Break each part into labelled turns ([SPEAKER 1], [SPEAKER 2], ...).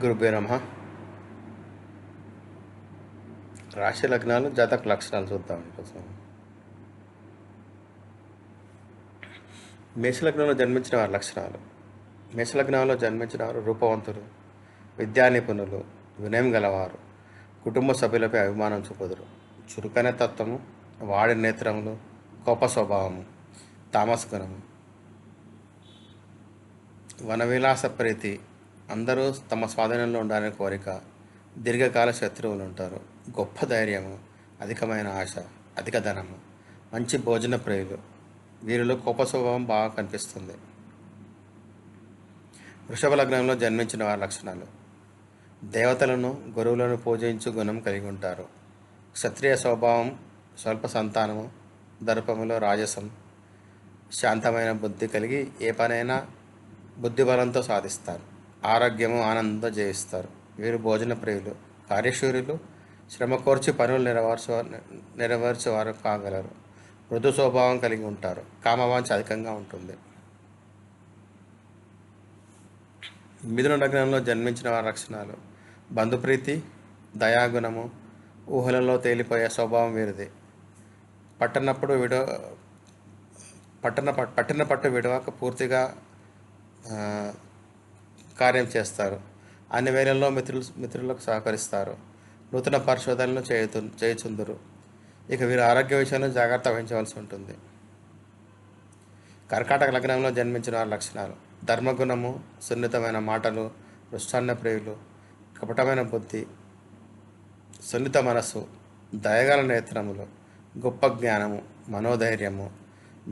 [SPEAKER 1] గురుభ్యో నమః. రాశి లగ్నాలు జాతక లక్షణాలు చూద్దాం కోసం. మేషలగ్నంలో జన్మించిన వారి లక్షణాలు. మేషలగ్నంలో జన్మించిన వారు రూపవంతులు, విద్యా నిపుణులు, వినయం గలవారు, కుటుంబ సభ్యులపై అభిమానం చూపుదురు, చురుకైన తత్వము, వాడి నేత్రములు, కోప స్వభావము, తామస గుణము, వనవిలాస ప్రీతి, అందరూ తమ స్వాధీనంలో ఉండాలనే కోరిక, దీర్ఘకాల శత్రువులు ఉంటారు, గొప్ప ధైర్యము, అధికమైన ఆశ, అధిక ధనము, మంచి భోజన ప్రియులు, వీరిలో కోప స్వభావం బాగా కనిపిస్తుంది. వృషభ లగ్నంలో జన్మించిన వారి లక్షణాలు. దేవతలను గురువులను పూజించు గుణం కలిగి ఉంటారు, క్షత్రియ స్వభావం, స్వల్ప సంతానము, దర్పములో రాజసం, శాంతమైన బుద్ధి కలిగి ఏ పనైనా బుద్ధిబలంతో సాధిస్తారు, ఆరోగ్యము ఆనందంతో జయిస్తారు, వీరు భోజన ప్రియులు, కార్యశూరులు, శ్రమ కోర్చి పనులు నెరవేర్చేవారు కాగలరు, మృదు స్వభావం కలిగి ఉంటారు, కామవాంఛ అధికంగా ఉంటుంది. మిథున లగ్నంలో జన్మించిన వారి లక్షణాలు. బంధుప్రీతి, దయాగుణము, ఊహలలో తేలిపోయే స్వభావం వీరిది, పట్టనప్పుడు పట్టిన పట్టు విడవక పూర్తిగా కార్యం చేస్తారు, అన్ని వేళల్లో మిత్రులకు సహకరిస్తారు, నూతన పరిశోధనలు చేయుచుందురు. ఇక వీరు ఆరోగ్య విషయంలో జాగ్రత్త వహించవలసి ఉంటుంది. కర్కాటక లగ్నంలో జన్మించిన వారి లక్షణాలు. ధర్మగుణము, సున్నితమైన మాటలు, వృష్టాన్న ప్రియులు, కపటమైన బుద్ధి, సున్నిత మనస్సు, దయగల నేత్రములు, గొప్ప జ్ఞానము, మనోధైర్యము,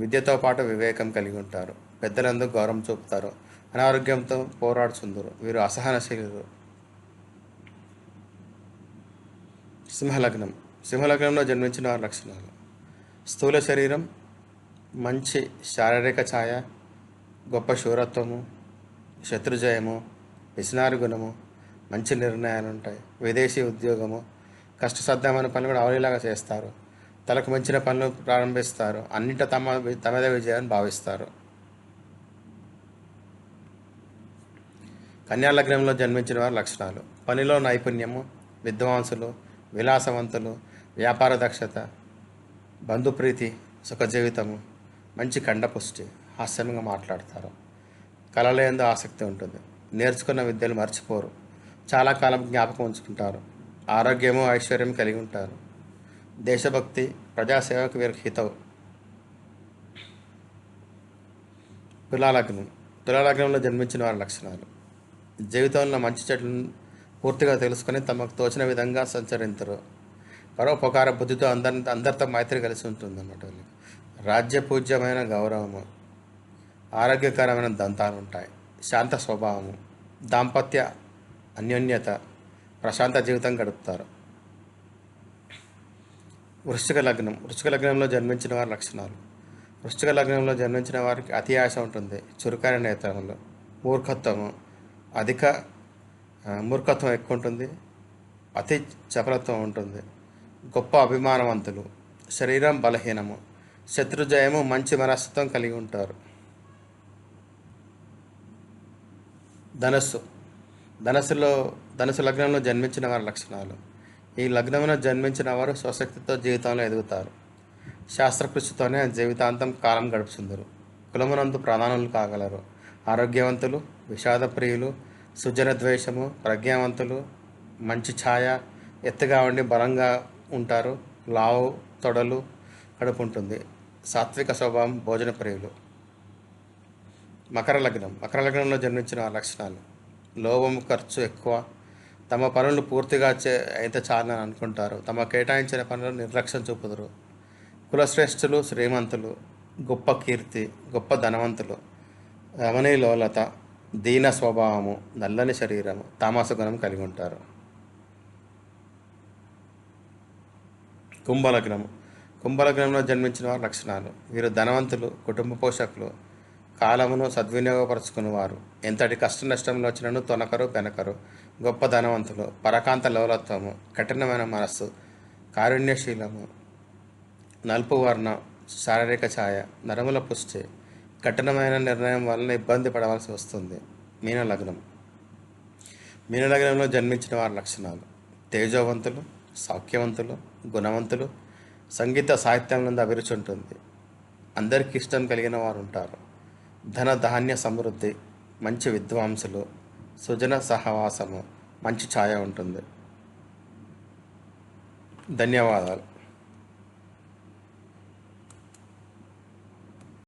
[SPEAKER 1] విద్యతో పాటు వివేకం కలిగి ఉంటారు, పెద్దలందుకు గౌరవం చూపుతారు, అనారోగ్యంతో పోరాడుచుందురు, వీరు అసహనశీలురు. సింహలగ్నంలో జన్మించిన వారి లక్షణాలు. స్థూల శరీరం, మంచి శారీరక ఛాయ, గొప్ప శూరత్వము, శత్రుజయము, పిసినారి గుణము, మంచి నిర్ణయాలు ఉంటాయి, విదేశీ ఉద్యోగము, కష్టసాధ్యమైన పనులు కూడా అవలీలాగా చేస్తారు, తలకు మించిన పనులు ప్రారంభిస్తారు, అన్నింట తమదే విజయాన్ని భావిస్తారు. కన్యా లగ్నంలో జన్మించిన వారి లక్షణాలు. పనిలో నైపుణ్యము, విద్వాంసులు, విలాసవంతులు, వ్యాపార దక్షత, బంధుప్రీతి, సుఖజీవితము, మంచి కండపుష్టి, హాస్యంగా మాట్లాడతారు, కళలందు ఆసక్తి ఉంటుంది, నేర్చుకున్న విద్యలు మర్చిపోరు, చాలా కాలం జ్ఞాపకం ఉంచుకుంటారు, ఆరోగ్యము ఐశ్వర్యం కలిగి ఉంటారు, దేశభక్తి, ప్రజాసేవకు వీరికి హితవు. తులాలగ్నంలో జన్మించిన వారి లక్షణాలు. జీవితంలో మంచి చెడులను పూర్తిగా తెలుసుకొని తమకు తోచిన విధంగా సంచరించరు, పరోపకార బుద్ధితో అందరితో మైత్రి కలిసి ఉంటుంది అన్నమాట. రాజ్యపూజ్యమైన గౌరవము, ఆరోగ్యకరమైన దంతాలు ఉంటాయి, శాంత స్వభావము, దాంపత్య అన్యోన్యత, ప్రశాంత జీవితం గడుపుతారు. వృశ్చిక లగ్నంలో జన్మించిన వారి లక్షణాలు. వృశ్చిక లగ్నంలో జన్మించిన వారికి అతి ఆశ ఉంటుంది, చురుకైన నేత్రములు, మూర్ఖత్వం ఎక్కువ ఉంటుంది, అతి చపలత్వం ఉంటుంది, గొప్ప అభిమానవంతులు, శరీరం బలహీనము, శత్రుజయము, మంచి మనస్తత్వం కలిగి ఉంటారు. ధనుసు లగ్నంలో జన్మించిన వారి లక్షణాలు. ఈ లగ్నంలో జన్మించిన వారు స్వశక్తితో జీవితంలో ఎదుగుతారు, శాస్త్రకృషితోనే జీవితాంతం కాలం గడుపుతుందరు, కులమునందు ప్రధానులు కాగలరు, ఆరోగ్యవంతులు, విషాద ప్రియులు, సుజన ద్వేషము, ప్రజ్ఞావంతులు, మంచి ఛాయ, ఎత్తుగా ఉండి బలంగా ఉంటారు, లావు తొడలు, కడుపు ఉంటుంది, సాత్విక స్వభావం, భోజన ప్రియులు. మకర లగ్నంలో జన్మించిన లక్షణాలు. లోభము, ఖర్చు ఎక్కువ, తమ పనులు పూర్తిగా అయితే చాలని అనుకుంటారు, తమ కేటాయించిన పనులు నిర్లక్ష్యం చూపుదురు, కులశ్రేష్ఠులు, శ్రీమంతులు, గొప్ప కీర్తి, గొప్ప ధనవంతులు, రమణీలోలత, దీన స్వభావము, నల్లని శరీరము, తామస గుణం కలిగి ఉంటారు. కుంభలగ్నంలో జన్మించిన వారి లక్షణాలు. వీరు ధనవంతులు, కుటుంబ పోషకులు, కాలమును సద్వినియోగపరుచుకునేవారు, ఎంతటి కష్ట నష్టంలో వచ్చినను తొనకరు బెనకరు, గొప్ప ధనవంతులు, పరకాంత లోలత్వము, కఠినమైన మనస్సు, కారుణ్యశీలము, నలుపు వర్ణం, శారీరక ఛాయ, నరముల పుష్టి, కఠినమైన నిర్ణయం వలన ఇబ్బంది పడవలసి వస్తుంది. మీనలగ్నం. మీనలగ్నంలో జన్మించిన వారి లక్షణాలు: తేజోవంతులు, సౌఖ్యవంతులు, గుణవంతులు, సంగీత సాహిత్యం నుండి అభిరుచి ఉంటుంది. అందరికీ ఇష్టం కలిగిన వారు ఉంటారు. ధన ధాన్య సమృద్ధి, మంచి విద్వాంసులు, సుజన సహవాసము, మంచి ఛాయ ఉంటుంది. ధన్యవాదాలు.